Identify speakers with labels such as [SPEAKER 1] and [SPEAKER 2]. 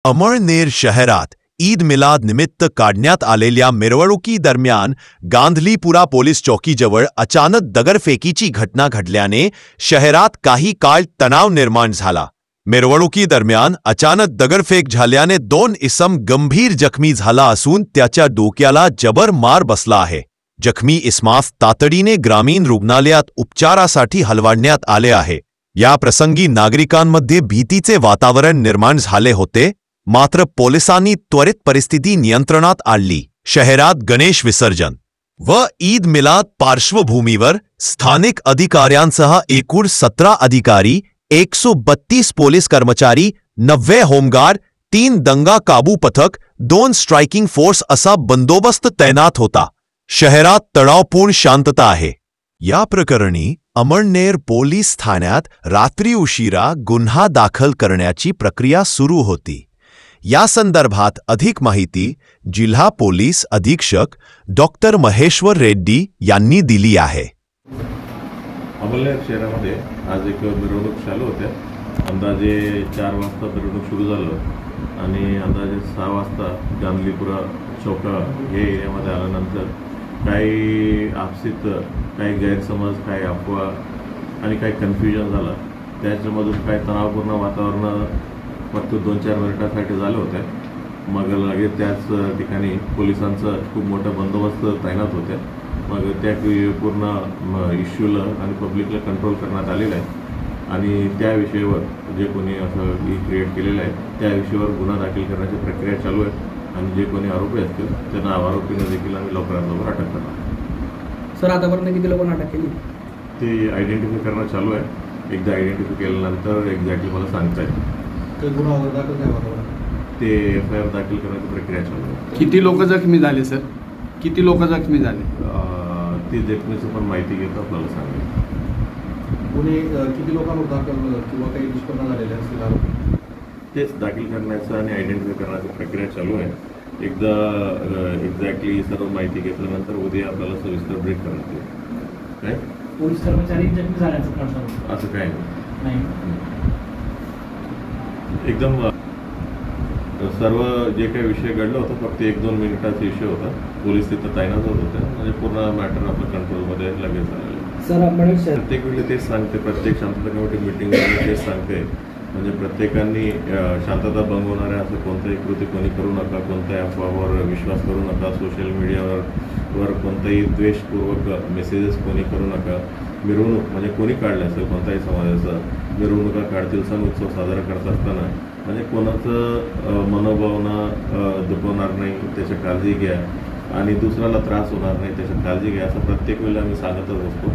[SPEAKER 1] अमळनेर शहरात ईद मिलाद निमित्त काढण्यात आलेल्या मिरवणुकीदरम्यान गांधलीपुरा पोलीस चौकीजवळ अचानक दगडफेकीची घटना घडल्याने शहरात काही काळ तणाव निर्माण झाला। मिरवणुकीदरम्यान अचानक दगडफेक झाल्याने 2 इसम गंभीर जखमी झाला असून त्याच्या डोक्याला जबर मार बसला आहे। जखमी इसमास तातडीने ग्रामीण रुग्णालयात उपचारासाठी हलवण्यात आले आहे। या प्रसंगी नागरिकांमध्ये भीतीचे वातावरण निर्माण झाले होते, मात्र पोलिसांनी त्वरित परिस्थिती नियंत्रणात आणली। शहरात गणेश विसर्जन व ईद मिलाद पार्श्वभूमीवर स्थानिक अधिकाऱ्यांसह एकूण 17 अधिकारी, 132 पोलीस कर्मचारी, 90 होमगार्ड, 3 दंगा काबू पथक, 2 स्ट्रायकिंग फोर्स असा बंदोबस्त तैनात होता। शहरात तणावपूर्ण शांतता आहे। या प्रकरणी अमळनेर पोलीस ठाण्यात रात्री उशिरा गुन्हा दाखल करण्याची प्रक्रिया सुरू होती। या संदर्भात अधिक माहिती जिल्हा पोलीस अधीक्षक डॉक्टर महेश्वर रेड्डी यांनी दिली आहे।
[SPEAKER 2] अमळनेर शहरामध्ये आज एक मिरवणूक चालू होत्या। अंदाजे 4 वाजता मिरवणूक सुरू झालं आणि अंदाजे 6 वाजता गांधलीपुरा चौका हे एरियामध्ये आल्यानंतर काही आपसीत काही गैरसमज, काही अफवा आणि काही कन्फ्युजन झालं। त्याच्यामधून काही तणावपूर्ण वातावरण फक्त 2-4 मिनिटांसाठी झालं होतं। मग लगेच त्याच ठिकाणी पोलिसांचा खूप मोठा बंदोबस्त तैनात होता। मग त्या पूर्ण इश्यूला आणि पब्लिकला कंट्रोल करण्यात आलेलं आहे आणि त्या विषयावर जे कोणी असं क्रिएट केलेलं आहे त्या विषयावर गुन्हा दाखल करण्याची प्रक्रिया चालू आहे आणि जे कोणी आरोपी असतील त्यांना आरोपींना देखील आम्ही लवकरात लवकर अटक करणार।
[SPEAKER 3] सर, आतापर्यंत किती लोकांना अटक केली
[SPEAKER 2] ते आयडेंटिफाय करणं चालू आहे। एकदा आयडेंटिफाय केल्यानंतर एक्झॅक्टली मला सांगता येईल।
[SPEAKER 3] गुन्हा वगैरे दाखल झाला
[SPEAKER 2] ते FIR दाखल करण्याची प्रक्रिया चालू आहे।
[SPEAKER 4] किती लोक जखमी झाले सर? किती लोक जखमी झाले?
[SPEAKER 2] ती जखमीची पण माहिती घेतो आपल्याला सांगेल।
[SPEAKER 3] पुणे किती लोकांवर दाखल किंवा काही दुष्परिणाम झालेले असतील आरोपी
[SPEAKER 2] तेच दाखल करण्याचं आणि आयडेंटिफाय करण्याची प्रक्रिया चालू आहे। एकदा एक्झॅक्टली सर्व माहिती घेतल्यानंतर उद्या आपल्याला सविस्तर ब्रीफ करण्यात येईल। काय
[SPEAKER 5] पोलीस कर्मचारी जखमी झाल्याचं कळतं
[SPEAKER 2] असं काय
[SPEAKER 5] नाही।
[SPEAKER 2] एकदम सर्व जे काही विषय घडलं होतं फक्त 1-2 मिनिटाचा इश्यू होता। पोलीस तिथं तैनात होते म्हणजे पूर्ण मॅटर आपल्या कंट्रोलमध्ये लगेच आलेलं।
[SPEAKER 5] सर, आपण
[SPEAKER 2] प्रत्येक वेळी तेच सांगते, प्रत्येक शांतता कमिटी मिटिंगमध्ये तेच सांगते, म्हणजे प्रत्येकाने शांतता भंग होणाऱ्या असं कोणतंही कृती कोणी करू नका, कोणत्याही अफवावर विश्वास करू नका, सोशल मीडियावर कोणताही द्वेषपूर्वक मेसेजेस कोणी करू नका। मिरवणूक म्हणजे कोणी काढलं असेल कोणत्याही समाजाचा मिरवणुका काढतील, सण उत्सव साजरा करत असताना म्हणजे कोणाचं मनोभावना दुखवणार नाही त्याची काळजी घ्या आणि दुसऱ्याला त्रास होणार नाही त्याची काळजी घ्या, असं प्रत्येक वेळेला आम्ही सांगतच असतो।